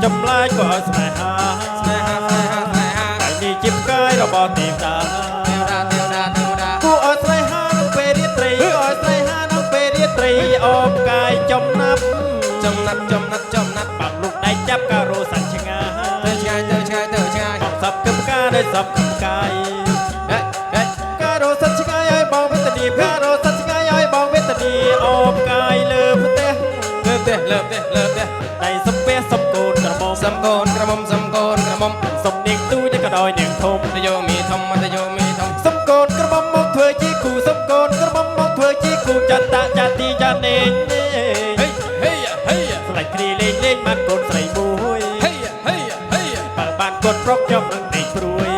ចម្លាយក៏ស្នេហាតែនេះជាផ្កាយរបស់ទេវតាគួរឲ្យស្នេហានៅពេលរាត្រីគួរឲ្យស្នេហានៅពេលរាត្រីអបកាយចំណាប់បាត់លោកដៃចាប់ការោសាច់ឆ្ងាយបងសັບគឹមការដោយសັບគឹមកាយការោសាច់ឆ្ងាយឲ្យបងវេទនាការោសាច់ឆ្ងាយឲ្យបងវេទនាអបកាយលើផ្ទះដៃសំពះសំកូនក្រមុំសំនាងទូចក៏ដោយនាងធំតយោមីធំសំកូនក្រមុំមកធ្វើជាគូសំកូនក្រមុំមកធ្វើជាគូចន្ទៈចាទីចានេងស្លាច់គ្រីលេងបានកូនស្រីមួយបើបានកូនប្រុកខ្ញុំនឹងដេកព្រួយ